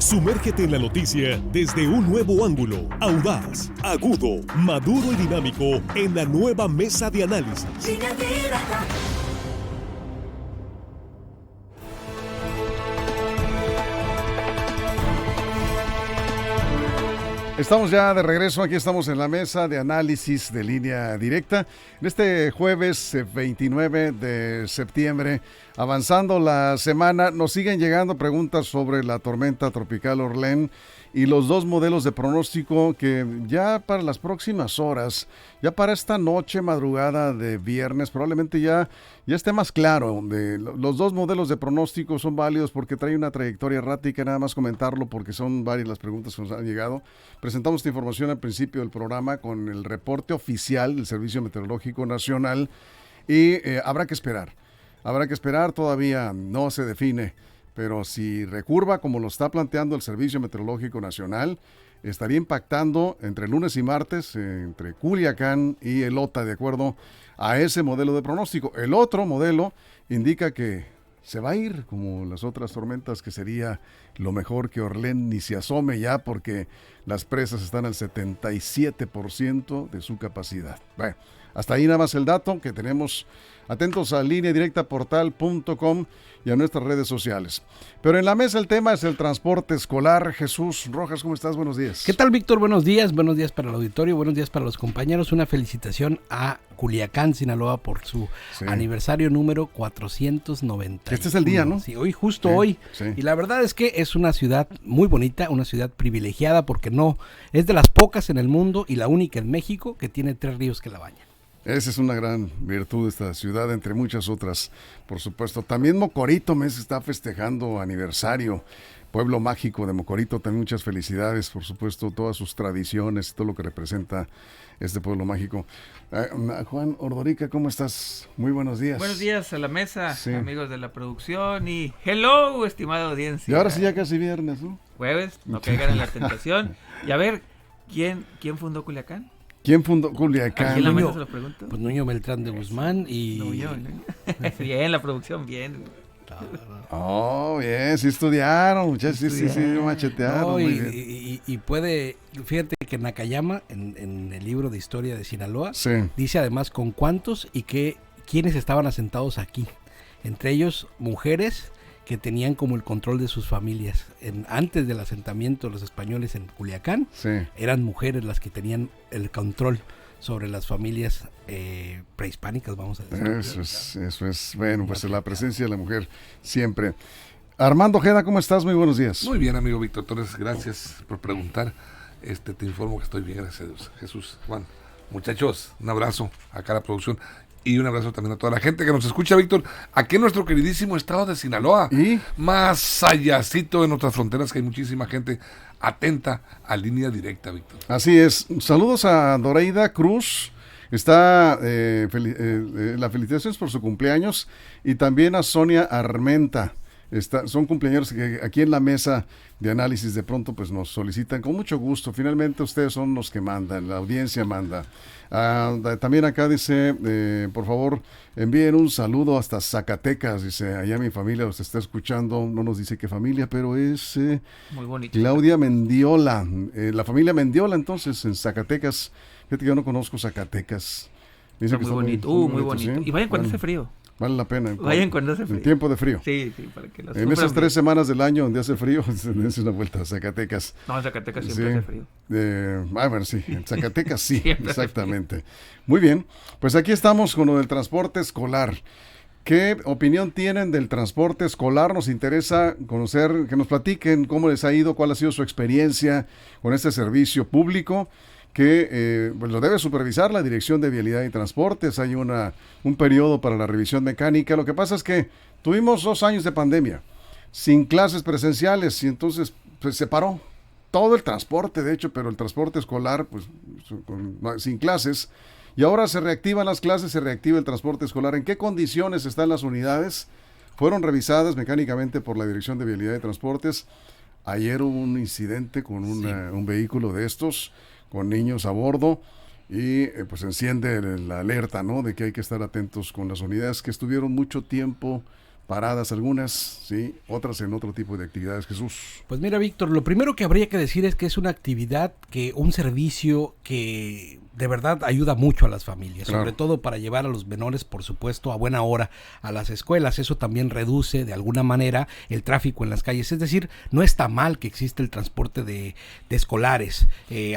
Sumérgete en la noticia desde un nuevo ángulo, audaz, agudo, maduro y dinámico en la nueva mesa de análisis. Estamos ya de regreso, aquí estamos en la mesa de análisis de Línea Directa. En este jueves 29 de septiembre, avanzando la semana, nos siguen llegando preguntas sobre la tormenta tropical Orlén y los dos modelos de pronóstico que ya para las próximas horas, ya para esta noche, madrugada de viernes, probablemente ya esté más claro. Los dos modelos de pronóstico son válidos porque trae una trayectoria errática, nada más comentarlo porque son varias las preguntas que nos han llegado. Presentamos esta información al principio del programa con el reporte oficial del Servicio Meteorológico Nacional y habrá que esperar, todavía no se define. Pero si recurva como lo está planteando el Servicio Meteorológico Nacional, estaría impactando entre lunes y martes entre Culiacán y Elota, de acuerdo a ese modelo de pronóstico. El otro modelo indica que se va a ir como las otras tormentas, que sería lo mejor que Orlén ni se asome ya porque las presas están al 77% de su capacidad. Bueno, hasta ahí nada más el dato que tenemos. Atentos a lineadirectaportal.com y a nuestras redes sociales. Pero en la mesa el tema es el transporte escolar. Jesús Rojas, ¿cómo estás? Buenos días. ¿Qué tal, Víctor? Buenos días para el auditorio, buenos días para los compañeros. Una felicitación a Culiacán, Sinaloa, por su aniversario número 490. Este es el día, ¿no? Sí, hoy. Sí. Y la verdad es que es una ciudad muy bonita, una ciudad privilegiada, porque no, es de las pocas en el mundo y la única en México que tiene 3 ríos que la bañan. Esa es una gran virtud de esta ciudad, entre muchas otras, por supuesto. También Mocorito se está festejando aniversario. Pueblo mágico de Mocorito, también muchas felicidades, por supuesto, todas sus tradiciones, todo lo que representa este pueblo mágico. Juan Ordorica, ¿cómo estás? Muy buenos días. Buenos días a la mesa, amigos de la producción y hello, estimada audiencia. Y ahora sí ya casi viernes, ¿no? Jueves, no caigan en la tentación. Y a ver, ¿quién fundó Culiacán? ¿Quién fundó Culiacán? ¿Aquí en la mesa se lo pregunto? Pues Nuño Beltrán de Guzmán y... Bien, la producción, bien. Oh, bien, sí estudiaron, muchachos, sí, machetearon. No, y puede, fíjate que Nakayama, en el libro de historia de Sinaloa, dice además con cuántos y quiénes estaban asentados aquí. Entre ellos, mujeres que tenían como el control de sus familias. Antes del asentamiento de los españoles en Culiacán, eran mujeres las que tenían el control sobre las familias prehispánicas, vamos a decir. Eso es. Bueno, pues la presencia de la mujer siempre. Armando Ojeda, ¿cómo estás? Muy buenos días. Muy bien, amigo Víctor Torres, gracias por preguntar. Te informo que estoy bien, gracias a Dios. Jesús, Juan, muchachos, un abrazo acá a la producción. Y un abrazo también a toda la gente que nos escucha, Víctor, aquí en nuestro queridísimo estado de Sinaloa. ¿Y? Más allácito de nuestras fronteras, que hay muchísima gente atenta a Línea Directa, Víctor. Así es. Saludos a Doreida Cruz. Está la felicitaciones por su cumpleaños. Y también a Sonia Armenta. Son cumpleaños que aquí en la mesa de análisis de pronto pues nos solicitan con mucho gusto. Finalmente ustedes son los que mandan, la audiencia manda. También acá dice, por favor, envíen un saludo hasta Zacatecas. Dice, allá mi familia los está escuchando. No nos dice qué familia, pero es muy bonito. Claudia Mendiola. La familia Mendiola, entonces, en Zacatecas. Fíjate que yo no conozco Zacatecas. Dice que muy bonito. Muy bonito. ¿Sí? Y vayan cuando hace frío. Vale la pena. Vayan cuando hace frío. En tiempo de frío. Sí, para que en esas 3 semanas del año donde hace frío, es una vuelta a Zacatecas. No, en Zacatecas siempre hace frío. Bueno, sí, en Zacatecas sí, exactamente. Muy bien, pues aquí estamos con lo del transporte escolar. ¿Qué opinión tienen del transporte escolar? Nos interesa conocer, que nos platiquen cómo les ha ido, cuál ha sido su experiencia con este servicio público, que pues lo debe supervisar la Dirección de Vialidad y Transportes. Hay un periodo para la revisión mecánica. Lo que pasa es que tuvimos 2 años de pandemia, sin clases presenciales, y entonces pues, se paró todo el transporte, de hecho, pero el transporte escolar, pues sin clases. Y ahora se reactivan las clases, se reactiva el transporte escolar. ¿En qué condiciones están las unidades? Fueron revisadas mecánicamente por la Dirección de Vialidad y Transportes. Ayer hubo un incidente con un vehículo de estos, con niños a bordo, y pues enciende la alerta, ¿no? De que hay que estar atentos con las unidades que estuvieron mucho tiempo paradas algunas, sí, otras en otro tipo de actividades, Jesús. Pues mira, Víctor, lo primero que habría que decir es que es una actividad, un servicio que de verdad ayuda mucho a las familias, claro, sobre todo para llevar a los menores, por supuesto, a buena hora a las escuelas. Eso también reduce de alguna manera el tráfico en las calles. Es decir, no está mal que exista el transporte de escolares,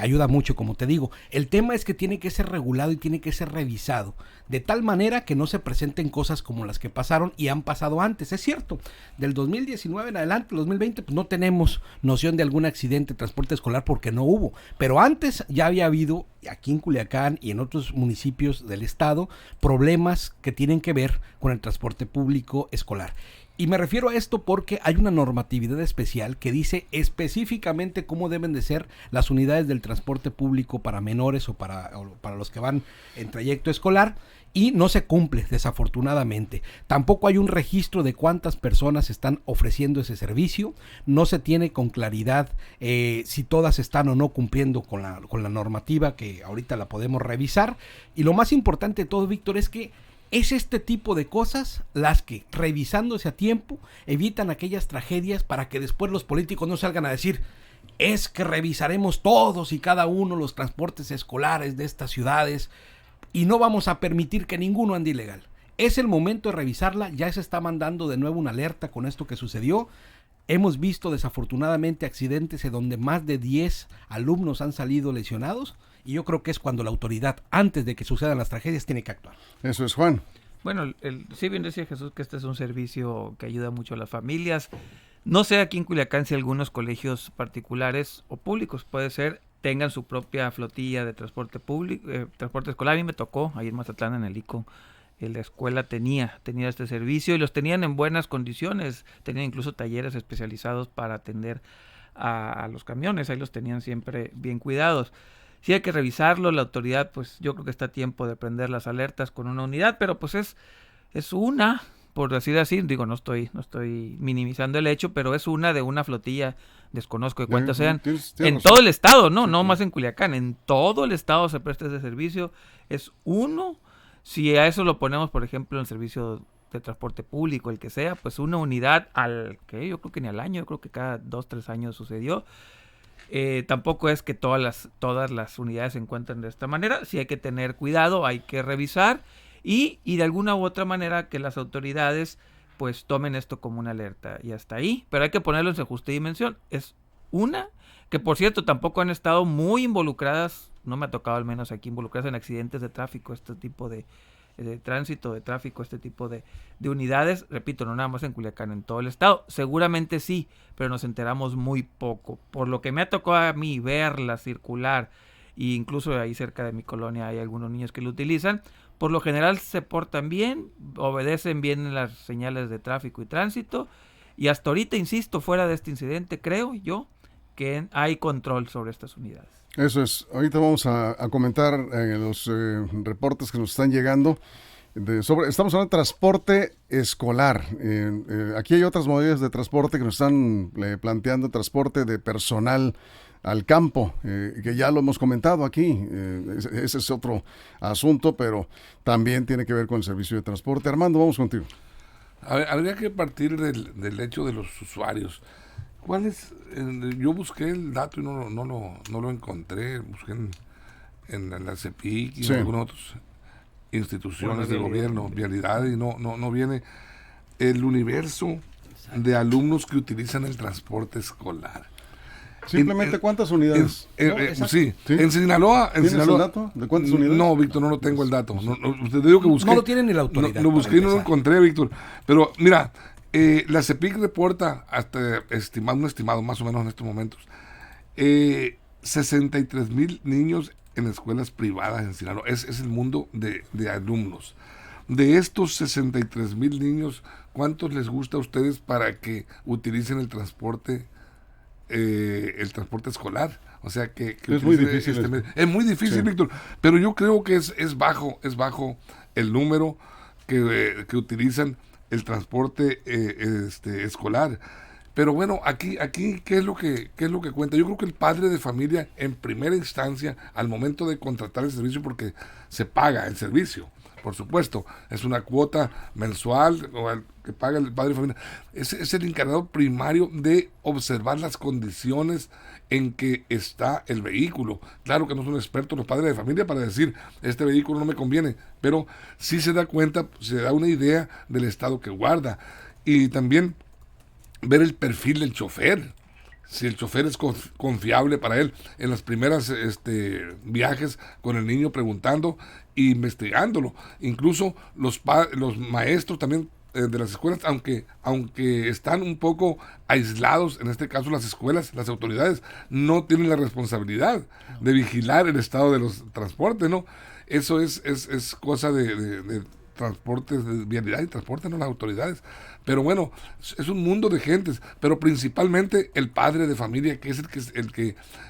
ayuda mucho, como te digo. El tema es que tiene que ser regulado y tiene que ser revisado, de tal manera que no se presenten cosas como las que pasaron y han pasado antes. Es cierto, del 2019 en adelante, 2020, pues no tenemos noción de algún accidente de transporte escolar porque no hubo, pero antes ya había habido aquí en Culiacán y en otros municipios del estado problemas que tienen que ver con el transporte público escolar. Y me refiero a esto porque hay una normatividad especial que dice específicamente cómo deben de ser las unidades del transporte público para menores o para los que van en trayecto escolar, y no se cumple, desafortunadamente. Tampoco hay un registro de cuántas personas están ofreciendo ese servicio. No se tiene con claridad si todas están o no cumpliendo con la normativa, que ahorita la podemos revisar. Y lo más importante de todo, Víctor, es que es este tipo de cosas las que, revisándose a tiempo, evitan aquellas tragedias para que después los políticos no salgan a decir: es que revisaremos todos y cada uno los transportes escolares de estas ciudades y no vamos a permitir que ninguno ande ilegal. Es el momento de revisarla. Ya se está mandando de nuevo una alerta con esto que sucedió. Hemos visto desafortunadamente accidentes en donde más de 10 alumnos han salido lesionados, y yo creo que es cuando la autoridad, antes de que sucedan las tragedias, tiene que actuar. Eso es, Juan. Bueno, sí bien decía Jesús que este es un servicio que ayuda mucho a las familias. No sé aquí en Culiacán si algunos colegios particulares o públicos, puede ser, tengan su propia flotilla de transporte público, transporte escolar. A mí me tocó, ahí en Mazatlán, en el ICO, la escuela tenía este servicio y los tenían en buenas condiciones. Tenían incluso talleres especializados para atender a los camiones. Ahí los tenían siempre bien cuidados. Sí hay que revisarlo. La autoridad, pues yo creo que está a tiempo de prender las alertas con una unidad, pero pues es una, por decir así, digo, no estoy minimizando el hecho, pero es una de una flotilla, desconozco de cuántas sean, en todo el estado, no más en Culiacán, en todo el estado se presta ese servicio, es uno. Si a eso lo ponemos, por ejemplo, en el servicio de transporte público, el que sea, pues una unidad yo creo que ni al año, yo creo que cada 2-3 años sucedió. Tampoco es que todas las unidades se encuentren de esta manera. Sí hay que tener cuidado, hay que revisar y de alguna u otra manera que las autoridades pues tomen esto como una alerta y hasta ahí, pero hay que ponerlo en su justa dimensión. Es una que, por cierto, tampoco han estado muy involucradas, no me ha tocado al menos aquí, involucradas en accidentes de tráfico, este tipo de tránsito, de tráfico, este tipo de unidades. Repito, no nada más en Culiacán, en todo el estado. Seguramente sí, pero nos enteramos muy poco. Por lo que me ha tocado a mí verla circular, e incluso ahí cerca de mi colonia hay algunos niños que lo utilizan, por lo general se portan bien, obedecen bien las señales de tráfico y tránsito, y hasta ahorita, insisto, fuera de este incidente, creo yo que hay control sobre estas unidades. Eso es. Ahorita vamos a comentar los reportes que nos están llegando. Estamos hablando de transporte escolar. Aquí hay otras modalidades de transporte que nos están planteando, transporte de personal al campo, que ya lo hemos comentado aquí. Ese es otro asunto, pero también tiene que ver con el servicio de transporte. Armando, vamos contigo. Habría que partir del hecho de los usuarios. ¿Cuál es? Yo busqué el dato y no lo encontré. Busqué en la CEPIC y en algunas otras instituciones de gobierno, vialidad, y no viene el universo de alumnos que utilizan el transporte escolar. Simplemente, ¿cuántas unidades? Sí, en Sinaloa. ¿Tienes el dato de cuántas unidades? No, Víctor, no lo tengo el dato. Te digo que busqué. No lo tiene ni la autoridad. Lo busqué y no lo encontré, Víctor. Pero mira, la CEPIC reporta, hasta un estimado más o menos en estos momentos, 63,000 niños en escuelas privadas en Sinaloa. Es el mundo de alumnos. De estos 63,000 niños, ¿cuántos les gusta a ustedes para que utilicen el transporte escolar? O sea que es muy difícil. Es muy difícil, sí, Víctor. Pero yo creo que es bajo el número que utilizan el transporte escolar. Pero bueno, aquí ¿qué es lo que cuenta? Yo creo que el padre de familia, en primera instancia, al momento de contratar el servicio, porque se paga el servicio, por supuesto, es una cuota mensual o que paga el padre de familia. Es el encargado primario de observar las condiciones en que está el vehículo. Claro que no son expertos los padres de familia para decir, este vehículo no me conviene, pero sí se da cuenta, se da una idea del estado que guarda. Y también ver el perfil del chofer, si el chofer es confiable para él. En las primeras viajes con el niño preguntando e investigándolo. Incluso los maestros también de las escuelas, aunque están un poco aislados, en este caso las escuelas, las autoridades no tienen la responsabilidad de vigilar el estado de los transportes, ¿no? Eso es cosa de transportes, de vialidad y transporte, no las autoridades. Pero bueno, es un mundo de gentes, pero principalmente el padre de familia, que es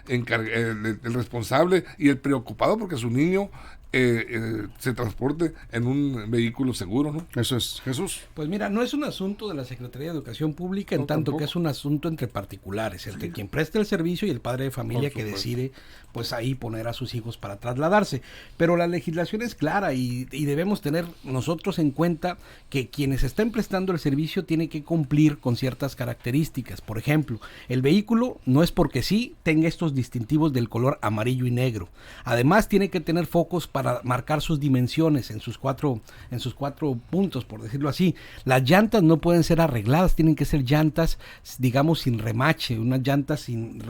el responsable y el preocupado porque su niño se transporte en un vehículo seguro, ¿no? Eso es, Jesús. Pues mira, no es un asunto de la Secretaría de Educación Pública, en tanto que es un asunto entre particulares, entre quien presta el servicio y el padre de familia que decide, pues ahí poner a sus hijos para trasladarse. Pero la legislación es clara y debemos tener nosotros en cuenta que quienes estén prestando el servicio tienen que cumplir con ciertas características. Por ejemplo, el vehículo no es porque sí tenga estos distintivos del color amarillo y negro. Además, tiene que tener focos para marcar sus dimensiones en sus cuatro puntos, por decirlo así. Las llantas no pueden ser arregladas, tienen que ser llantas, digamos, sin remache, unas llantas sin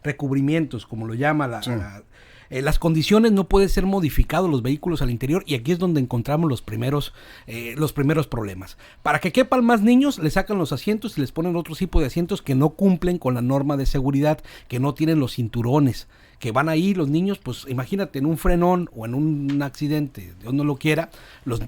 recubrimientos, como lo llama las condiciones. No pueden ser modificados los vehículos al interior, y aquí es donde encontramos los primeros problemas. Para que quepan más niños, le sacan los asientos y les ponen otro tipo de asientos que no cumplen con la norma de seguridad, que no tienen los cinturones, que van ahí los niños, pues imagínate, en un frenón o en un accidente, Dios no lo quiera,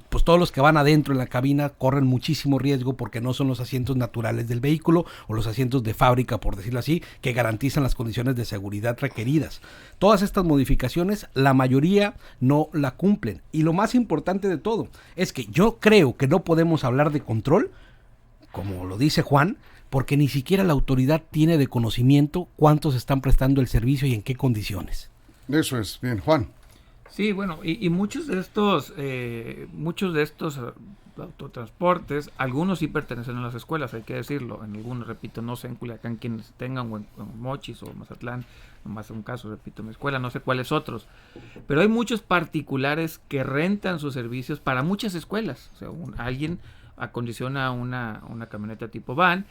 pues todos los que van adentro en la cabina corren muchísimo riesgo porque no son los asientos naturales del vehículo o los asientos de fábrica, por decirlo así, que garantizan las condiciones de seguridad requeridas. Todas estas modificaciones, la mayoría no la cumplen. Y lo más importante de todo es que yo creo que no podemos hablar de control, como lo dice Juan, porque ni siquiera la autoridad tiene de conocimiento cuántos están prestando el servicio y en qué condiciones. Eso es, bien, Juan. Sí, bueno, y muchos de estos autotransportes, algunos sí pertenecen a las escuelas, hay que decirlo. En algunos, repito, no sé en Culiacán quienes tengan, o en Mochis o Mazatlán, nomás un caso, repito, en mi escuela, no sé cuáles otros. Pero hay muchos particulares que rentan sus servicios para muchas escuelas. O sea, alguien acondiciona una camioneta tipo van,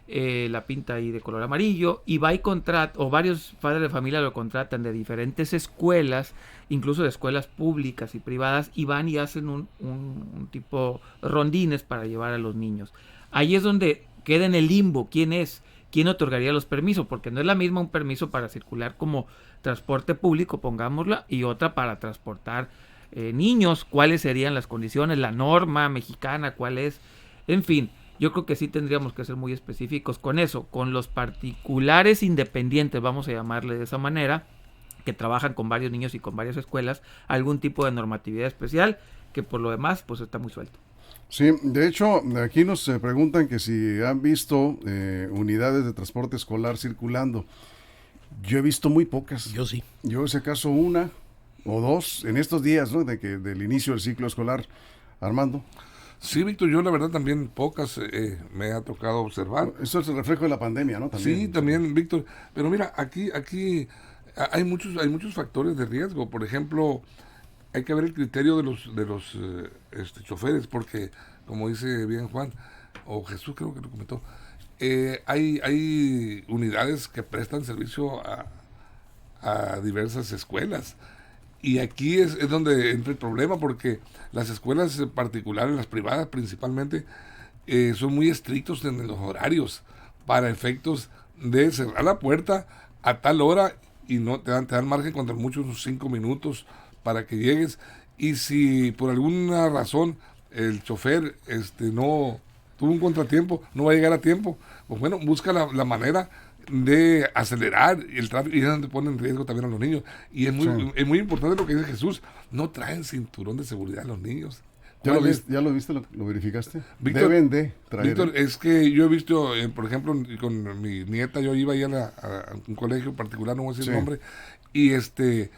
la pinta ahí de color amarillo y va y contrata, o varios padres de familia lo contratan de diferentes escuelas, incluso de escuelas públicas y privadas, y van y hacen un tipo rondines para llevar a los niños. Ahí es donde queda en el limbo quién otorgaría los permisos, porque no es la misma un permiso para circular como transporte público, pongámosla, y otra para transportar niños. ¿Cuáles serían las condiciones? La norma mexicana, ¿cuál es? En fin, yo creo que sí tendríamos que ser muy específicos con eso, con los particulares independientes, vamos a llamarle de esa manera, que trabajan con varios niños y con varias escuelas, algún tipo de normatividad especial, que por lo demás pues está muy suelto. Sí, de hecho, aquí nos preguntan que si han visto unidades de transporte escolar circulando. Yo he visto muy pocas. Yo sí. Yo, si acaso, una o dos en estos días, ¿no? Del inicio del ciclo escolar. Armando. Sí, Víctor, yo la verdad también pocas me ha tocado observar. Eso es el reflejo de la pandemia, ¿no? También. Sí, también, Víctor. Pero mira, aquí hay muchos factores de riesgo. Por ejemplo, hay que ver el criterio de los choferes, porque, como dice bien Juan, o Jesús creo que lo comentó, hay unidades que prestan servicio a diversas escuelas. Y aquí es donde entra el problema, porque las escuelas particulares, las privadas principalmente, son muy estrictos en los horarios para efectos de cerrar la puerta a tal hora y no te dan margen contra muchos 5 minutos para que llegues. Y si por alguna razón el chofer no tuvo un contratiempo, no va a llegar a tiempo, pues bueno, busca la manera de acelerar el tráfico, y es donde pone en riesgo también a los niños. Y es muy importante lo que dice Jesús, no traen cinturón de seguridad los niños. ¿Ya lo viste? ¿Lo verificaste? Víctor, deben de traer. Víctor, es que yo he visto, por ejemplo, con mi nieta, yo iba ahí a un colegio particular, no voy a decir el nombre, y yo estuve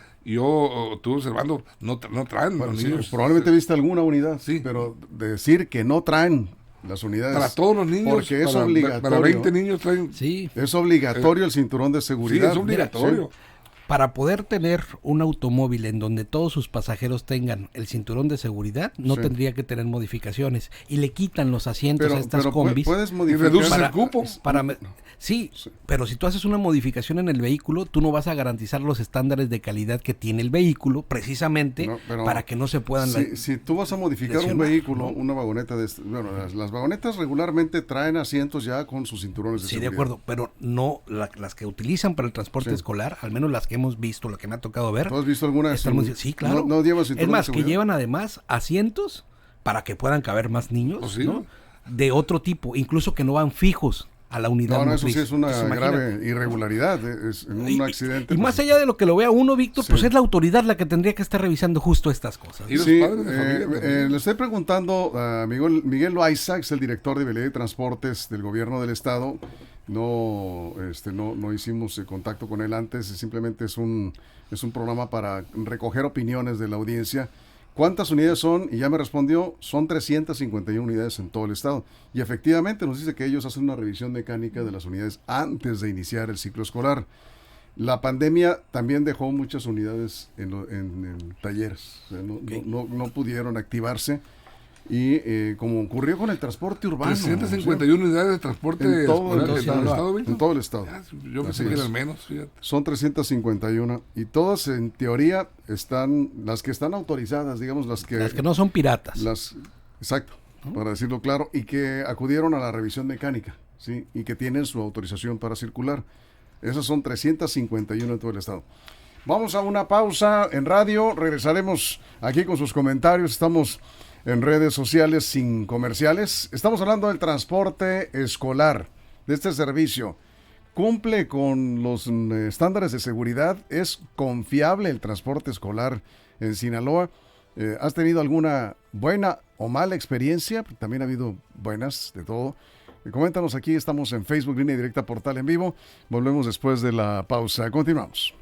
observando, no traen los niños. Probablemente viste alguna unidad, sí, pero decir que no traen las unidades. Para todos los niños. Porque es obligatorio. Para 20 niños traen. Sí. Es obligatorio el cinturón de seguridad. Sí, es obligatorio. Sí. Para poder tener un automóvil en donde todos sus pasajeros tengan el cinturón de seguridad, no tendría que tener modificaciones. Y le quitan los asientos a estas combis. Puedes modificar. Y reduces el cupo. Sí, pero si tú haces una modificación en el vehículo, tú no vas a garantizar los estándares de calidad que tiene el vehículo, precisamente para que no se puedan... Si tú vas a modificar un vehículo, una vagoneta de... Bueno, las vagonetas regularmente traen asientos ya con sus cinturones de seguridad. Sí, de acuerdo, pero no las que utilizan para el transporte escolar, al menos las que hemos visto, lo que me ha tocado ver. ¿Tú has visto alguna? Sí, claro. No lleva cinturón es más, de seguridad. que llevan además asientos para que puedan caber más niños, ¿no? De otro tipo, incluso que no van fijos a la unidad. No, eso sí es una grave irregularidad, es un accidente. Y más allá de lo que lo vea uno, Víctor, pues es la autoridad la que tendría que estar revisando justo estas cosas. ¿Y los padres de familia? Le estoy preguntando a Miguel Loaiza, que es el director de Vialidad y Transportes del gobierno del estado. No hicimos contacto con él antes, simplemente es un programa para recoger opiniones de la audiencia. ¿Cuántas unidades son? Y ya me respondió, son 351 unidades en todo el estado. Y efectivamente nos dice que ellos hacen una revisión mecánica de las unidades antes de iniciar el ciclo escolar. La pandemia también dejó muchas unidades en talleres, o sea, no pudieron activarse. Y como ocurrió con el transporte urbano. 351 unidades de transporte en todo el estado. En todo el estado. Yo pensé que eran menos, fíjate. Son 351 y todas en teoría están, las que están autorizadas, digamos, las que no son piratas. Exacto, para decirlo claro, y que acudieron a la revisión mecánica, ¿sí? Y que tienen su autorización para circular. Esas son 351 en todo el estado. Vamos a una pausa en radio, regresaremos aquí con sus comentarios. Estamos en redes sociales sin comerciales. Estamos hablando del transporte escolar, de este servicio. ¿Cumple con los estándares de seguridad? ¿Es confiable el transporte escolar en Sinaloa? ¿Has tenido alguna buena o mala experiencia? También ha habido buenas, de todo. Coméntanos aquí, estamos en Facebook, Línea Directa, Portal en Vivo. Volvemos después de la pausa. Continuamos.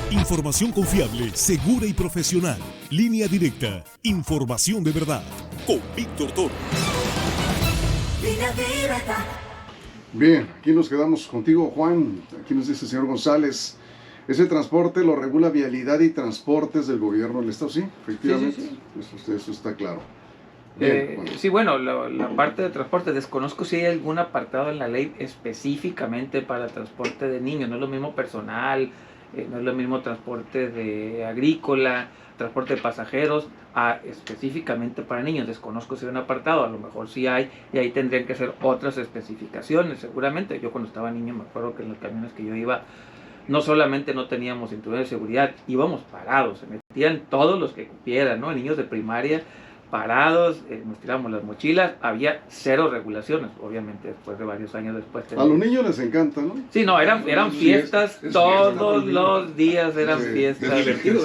Información confiable, segura y profesional. Línea Directa. Información de verdad. Con Víctor Toro. Línea Directa. Bien, aquí nos quedamos contigo, Juan. Aquí nos dice el señor González. Ese transporte lo regula Vialidad y Transportes del gobierno del estado. Sí, efectivamente. Sí. Eso está claro. Bien, bueno. Sí, bueno, la parte de transporte, desconozco si hay algún apartado en la ley específicamente para transporte de niños. No es lo mismo personal, no es lo mismo transporte de agrícola, transporte de pasajeros, específicamente para niños. Desconozco si hay un apartado, a lo mejor sí hay, y ahí tendrían que ser otras especificaciones, seguramente. Yo cuando estaba niño me acuerdo que en los camiones que yo iba, no solamente no teníamos cinturón de seguridad, íbamos parados, se metían todos los que cupieran, ¿no? Niños de primaria, parados, nos tiramos las mochilas, había cero regulaciones, obviamente después de varios años después. A los niños les encanta, ¿no? Sí, no, eran fiestas, todos los días eran fiestas. Es divertido,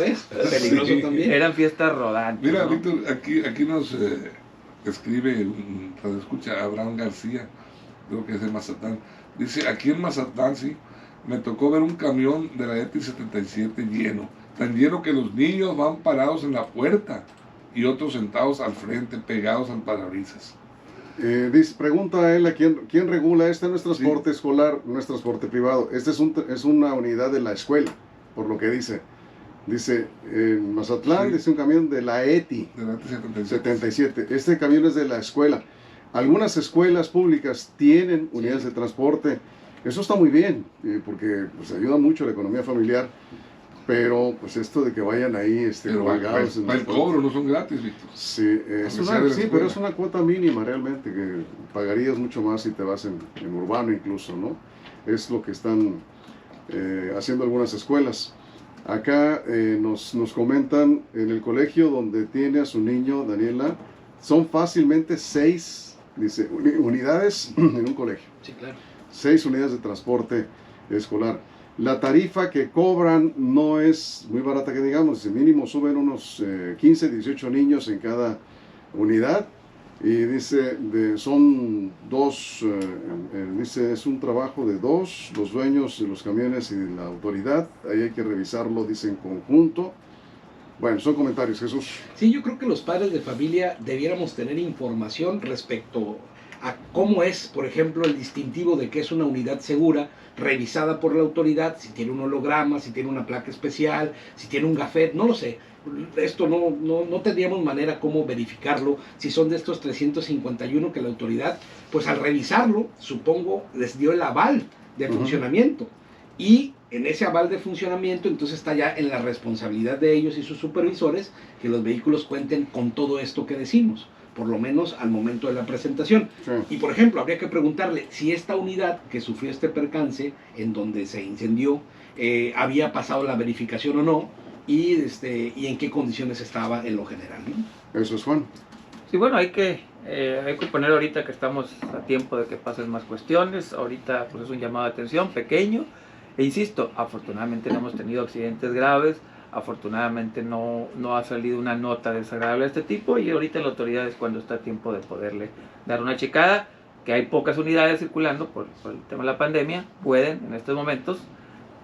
peligroso también. Eran fiestas rodantes. Mira, ¿no? Víctor, aquí nos escribe, escucha Abraham García, creo que es de Mazatlán, dice, aquí en Mazatlán, sí, me tocó ver un camión de la ETI 77 lleno, tan lleno que los niños van parados en la puerta y otros sentados al frente, pegados al parabrisas. Pregunta a él a quién regula. Este no es transporte escolar, no es transporte privado. Este es una unidad de la escuela, por lo que dice. Dice, en Mazatlán dice un camión de la ETI, de la ETI 77. Este camión es de la escuela. Algunas escuelas públicas tienen unidades de transporte. Eso está muy bien, porque pues, ayuda mucho a la economía familiar. Pero, pues esto de que vayan ahí pagados... el cobro, no son gratis, Víctor. Sí, pero es una cuota mínima realmente, que pagarías mucho más si te vas en urbano incluso, ¿no? Es lo que están haciendo algunas escuelas. Acá nos comentan, en el colegio donde tiene a su niño, Daniela, son fácilmente 6, dice, unidades en un colegio. Sí, claro. 6 unidades de transporte escolar. La tarifa que cobran no es muy barata que digamos, de mínimo suben unos 15, 18 niños en cada unidad y dice, son dos, dice, es un trabajo de dos, los dueños de los camiones y de la autoridad, ahí hay que revisarlo, dice, en conjunto. Bueno, son comentarios, Jesús. Sí, yo creo que los padres de familia debiéramos tener información respecto a cómo es, por ejemplo, el distintivo de que es una unidad segura, revisada por la autoridad, si tiene un holograma, si tiene una placa especial, si tiene un gafet, no lo sé. Esto no tendríamos manera cómo verificarlo, si son de estos 351 que la autoridad, pues al revisarlo, supongo, les dio el aval de funcionamiento. Y en ese aval de funcionamiento, entonces está ya en la responsabilidad de ellos y sus supervisores que los vehículos cuenten con todo esto que decimos, por lo menos al momento de la presentación. Sí. Y por ejemplo, habría que preguntarle si esta unidad que sufrió este percance, en donde se incendió, había pasado la verificación o no, y en qué condiciones estaba en lo general, ¿no? Eso es, Juan. Sí, bueno, hay que poner ahorita que estamos a tiempo de que pasen más cuestiones. Ahorita pues es un llamado de atención pequeño. E insisto, afortunadamente no hemos tenido accidentes graves, afortunadamente no ha salido una nota desagradable de este tipo y ahorita la autoridad es cuando está a tiempo de poderle dar una checada, que hay pocas unidades circulando por el tema de la pandemia, pueden en estos momentos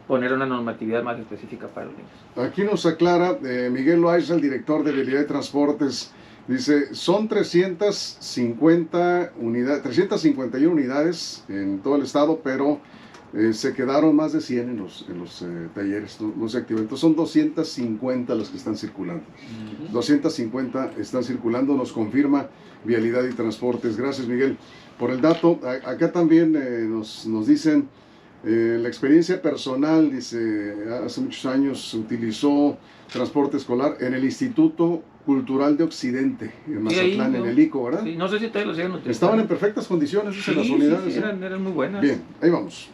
poner una normatividad más específica para los niños. Aquí nos aclara Miguel Loaiza, el director de Vialidad de Transportes, dice, son 351 unidades en todo el estado, pero se quedaron más de 100 en los talleres, no se activan. Entonces son 250 las que están circulando. 250 están circulando, nos confirma Vialidad y Transportes. Gracias, Miguel, por el dato. Acá también nos dicen, la experiencia personal, dice, hace muchos años utilizó transporte escolar en el Instituto Cultural de Occidente, en Mazatlán, ahí, en el ICO, ¿verdad? Sí, no sé si ustedes lo siguen utilizando. Estaban en perfectas condiciones, dicen las unidades. Sí, eran muy buenas. Bien, ahí vamos.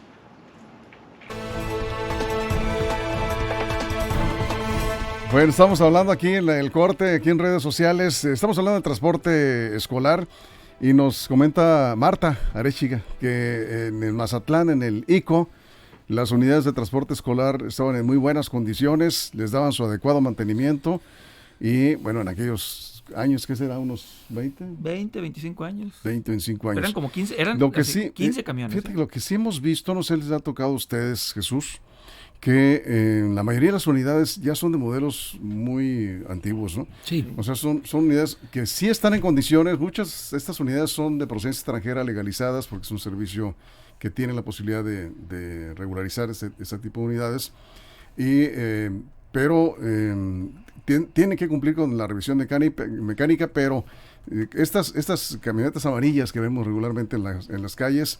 Bueno, estamos hablando aquí en el corte, aquí en redes sociales, estamos hablando de transporte escolar y nos comenta Marta Arechiga que en el Mazatlán, en el ICO, las unidades de transporte escolar estaban en muy buenas condiciones, les daban su adecuado mantenimiento y bueno, en aquellos años, ¿qué será? ¿Unos 20? 20, 25 años. 20, 25 años. Pero eran como 15, eran lo que sí, 15 camiones. Fíjate, lo que sí hemos visto, no sé, les ha tocado a ustedes, Jesús, que la mayoría de las unidades ya son de modelos muy antiguos, ¿no? Sí. O sea, son unidades que sí están en condiciones, muchas de estas unidades son de procedencia extranjera legalizadas porque es un servicio que tiene la posibilidad de regularizar este tipo de unidades, pero tienen que cumplir con la revisión mecánica, pero estas camionetas amarillas que vemos regularmente en las calles,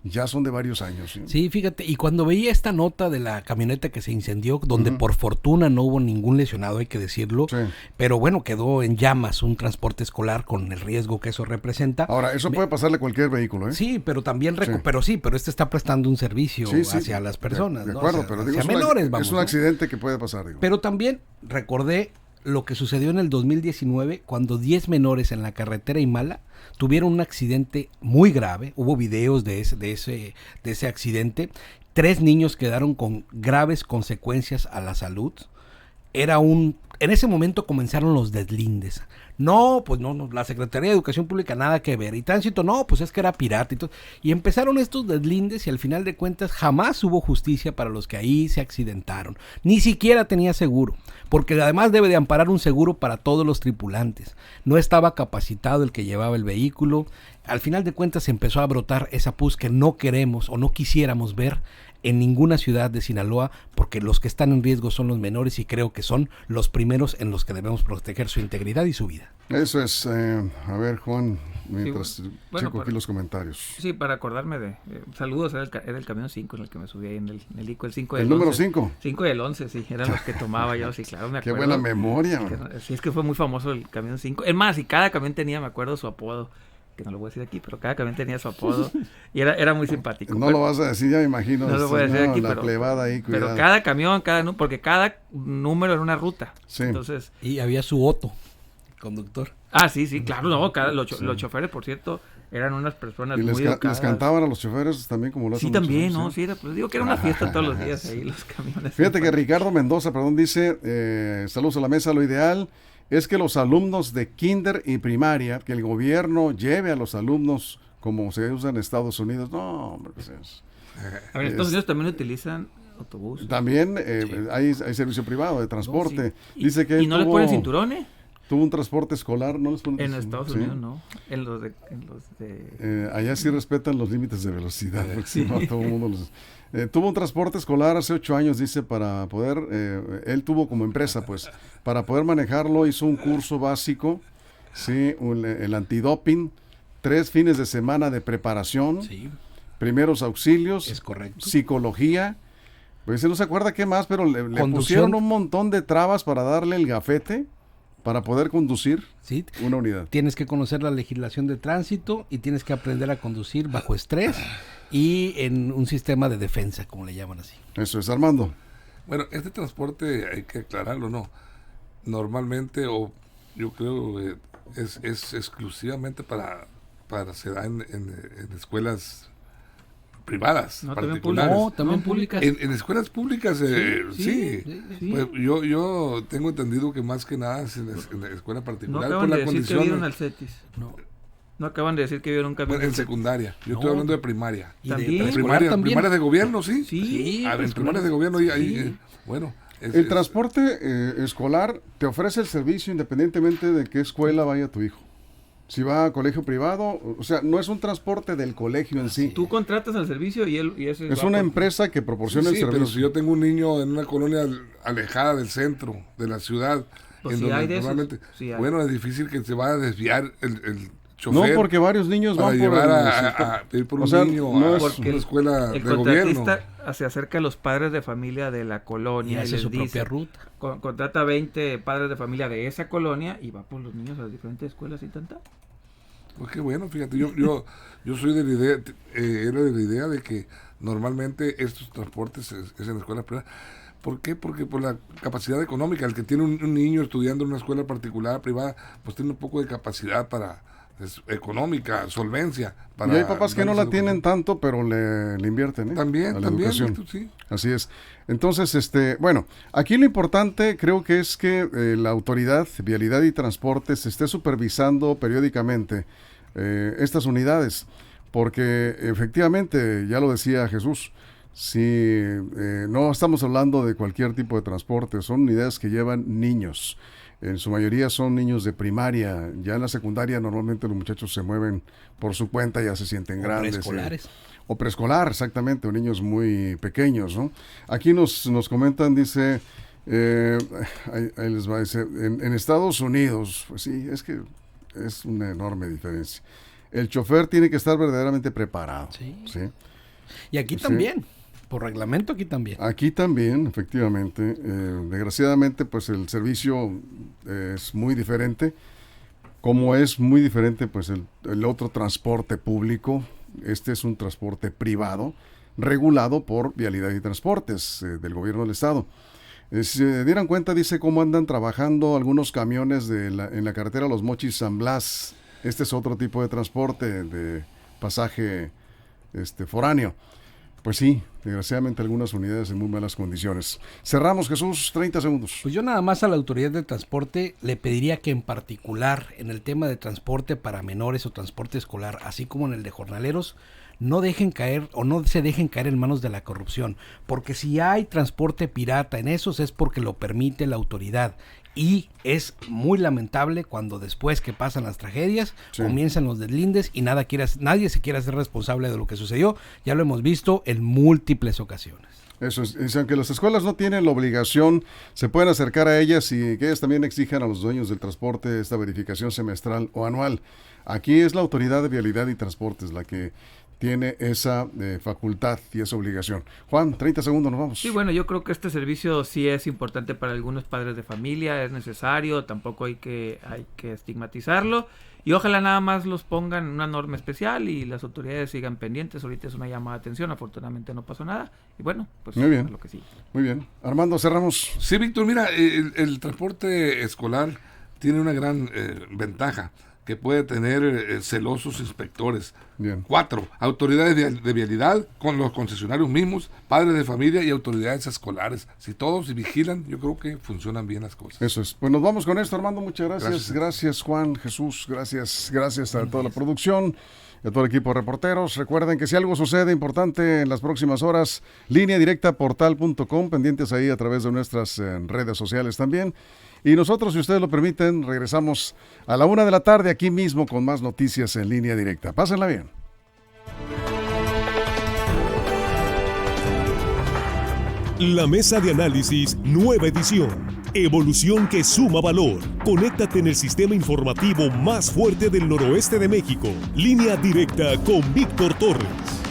ya son de varios años. Sí, fíjate, y cuando veía esta nota de la camioneta que se incendió, donde por fortuna no hubo ningún lesionado, hay que decirlo, sí, pero bueno, quedó en llamas un transporte escolar con el riesgo que eso representa. Ahora, eso puede pasarle a cualquier vehículo, ¿eh? Sí, pero también, pero este está prestando un servicio hacia las personas, de acuerdo, ¿no? pero digo, menores, es un accidente que puede pasar, digo. Pero también recordé lo que sucedió en el 2019 cuando 10 menores en la carretera Imala tuvieron un accidente muy grave. Hubo videos de ese accidente. 3 niños quedaron con graves consecuencias a la salud. En ese momento comenzaron los deslindes. No, pues no, la Secretaría de Educación Pública nada que ver. Y Tránsito, no, pues es que era pirata y todo. Y empezaron estos deslindes y al final de cuentas jamás hubo justicia para los que ahí se accidentaron. Ni siquiera tenía seguro, porque además debe de amparar un seguro para todos los tripulantes. No estaba capacitado el que llevaba el vehículo. Al final de cuentas empezó a brotar esa pus que no queremos o no quisiéramos ver en ninguna ciudad de Sinaloa, porque los que están en riesgo son los menores y creo que son los primeros en los que debemos proteger su integridad y su vida. Eso es. A ver, Juan, mientras checo aquí los comentarios. Sí, para acordarme de... saludos, era el camión 5 en el que me subí ahí en el ICO, el 5 del ¿El número 11. 5? 5 y el 11, sí, eran los que tomaba yo, sí, claro, me acuerdo. Qué buena memoria. Sí, es que fue muy famoso el camión 5. Es más, y cada camión tenía, me acuerdo, su apodo, que no lo voy a decir aquí, pero cada camión tenía su apodo y era muy simpático. No lo vas a decir, ya me imagino. No lo voy a decir aquí, la plebada ahí, cuidado. Pero cada camión, porque cada número era una ruta. Sí. Y había su Otto, conductor. Ah, sí, claro, no, los choferes, por cierto, Eran unas personas y muy educadas. les cantaban a los choferes también como lo hacen. Sí, los también, choferes, ¿no? Sí, pues digo que era una fiesta todos los días ahí, los camiones. Fíjate que Ricardo Mendoza, dice, saludos a la mesa, lo ideal es que los alumnos de kinder y primaria, que el gobierno lleve a los alumnos como se usa en Estados Unidos. No, hombre, pues A ver, en Estados Unidos también utilizan autobús. También hay servicio privado de transporte. Sí. Dice que ¿Y no les ponen cinturones? Tuvo un transporte escolar, no les ponen. En Estados Unidos no. En los de allá sí respetan los límites de velocidad. Sí. No, todo el mundo tuvo un transporte escolar hace 8 años, dice, para poder, él tuvo como empresa, pues, para poder manejarlo, hizo un curso básico, sí, el antidoping, 3 fines de semana de preparación, sí, primeros auxilios, es correcto, psicología, pues no se acuerda qué más, pero le pusieron un montón de trabas para darle el gafete para poder conducir una unidad. Tienes que conocer la legislación de tránsito y tienes que aprender a conducir bajo estrés y en un sistema de defensa, como le llaman así. Eso es, Armando. Bueno, este transporte hay que aclararlo, ¿no? Normalmente, o yo creo es exclusivamente se da en escuelas privadas, no, particulares. También públicas. En escuelas públicas, sí. Pues yo tengo entendido que más que nada es en la escuela particular. No acaban de decir que vieron al CETIS. No acaban de decir que vieron un camión. En secundaria. Yo estoy hablando de primaria. ¿También? Primaria de gobierno, sí. Sí. En primaria de gobierno ahí bueno. El transporte escolar te ofrece el servicio independientemente de qué escuela vaya tu hijo. Si va a colegio privado, o sea, no es un transporte del colegio en sí. Tú contratas el servicio y ese es una empresa que proporciona el servicio. Pero si yo tengo un niño en una colonia alejada del centro de la ciudad, pues en donde normalmente, bueno, es difícil que se vaya a desviar el chofer. No, porque varios niños van a pedir por un niño a una escuela de gobierno. El contratista se acerca a los padres de familia de la colonia y hace su propia ruta. Contrata 20 padres de familia de esa colonia y va por los niños a las diferentes escuelas y tanta. Pues qué bueno, fíjate, yo soy de la idea, era de la idea de que normalmente estos transportes es en escuelas privadas. ¿Por qué? Porque por la capacidad económica, el que tiene un niño estudiando en una escuela particular, privada, pues tiene un poco de capacidad económica, solvencia. Y hay papás que no la tienen tanto, pero le invierten, También, educación. Sí. Así es. Entonces, bueno, aquí lo importante creo que es que la autoridad, Vialidad y Transportes, esté supervisando periódicamente estas unidades, porque efectivamente, ya lo decía Jesús, si no estamos hablando de cualquier tipo de transporte, son unidades que llevan niños. En su mayoría son niños de primaria. Ya en la secundaria normalmente los muchachos se mueven por su cuenta, ya se sienten grandes. Preescolares. O preescolar, exactamente, o niños muy pequeños, ¿no? Aquí nos comentan, dice, ahí les va a decir, en Estados Unidos, pues sí, es que es una enorme diferencia. El chofer tiene que estar verdaderamente preparado. Sí. Y aquí también. Por reglamento aquí también. Aquí también, efectivamente. Desgraciadamente, pues el servicio es muy diferente. Como es muy diferente, pues el otro transporte público, este es un transporte privado, regulado por Vialidad y Transportes del gobierno del estado. Si se dieran cuenta, dice cómo andan trabajando algunos camiones en la carretera Los Mochis San Blas. Este es otro tipo de transporte de pasaje foráneo. Pues sí, desgraciadamente algunas unidades en muy malas condiciones. Cerramos, Jesús, 30 segundos. Pues yo nada más a la autoridad de transporte le pediría que en particular en el tema de transporte para menores o transporte escolar, así como en el de jornaleros, no dejen caer o no se dejen caer en manos de la corrupción, porque si hay transporte pirata en esos es porque lo permite la autoridad. Y es muy lamentable cuando después que pasan las tragedias, comienzan los deslindes y nadie se quiere hacer responsable de lo que sucedió. Ya lo hemos visto en múltiples ocasiones. Eso es, aunque las escuelas no tienen la obligación, se pueden acercar a ellas y que ellas también exijan a los dueños del transporte esta verificación semestral o anual. Aquí es la autoridad de Vialidad y Transportes la que tiene esa facultad y esa obligación. Juan, 30 segundos, nos vamos. Sí, bueno, yo creo que este servicio sí es importante para algunos padres de familia, es necesario, tampoco hay que estigmatizarlo y ojalá nada más los pongan en una norma especial y las autoridades sigan pendientes. Ahorita es una llamada de atención, afortunadamente no pasó nada y bueno, pues muy bien, lo que sí. Muy bien. Armando, cerramos. Sí, Víctor, mira, el transporte escolar tiene una gran ventaja, que puede tener celosos inspectores. Bien. 4, autoridades de vialidad con los concesionarios mismos, padres de familia y autoridades escolares. Si todos vigilan, yo creo que funcionan bien las cosas. Eso es. Pues nos vamos con esto, Armando. Muchas gracias. Gracias, Juan, Jesús. Gracias a toda la producción y a todo el equipo de reporteros. Recuerden que si algo sucede importante en las próximas horas, línea directa portal.com, pendientes ahí a través de nuestras redes sociales también. Y nosotros, si ustedes lo permiten, regresamos a la 1 de la tarde aquí mismo con más noticias en línea directa. Pásenla bien. La mesa de análisis, nueva edición. Evolución que suma valor. Conéctate en el sistema informativo más fuerte del noroeste de México. Línea directa con Víctor Torres.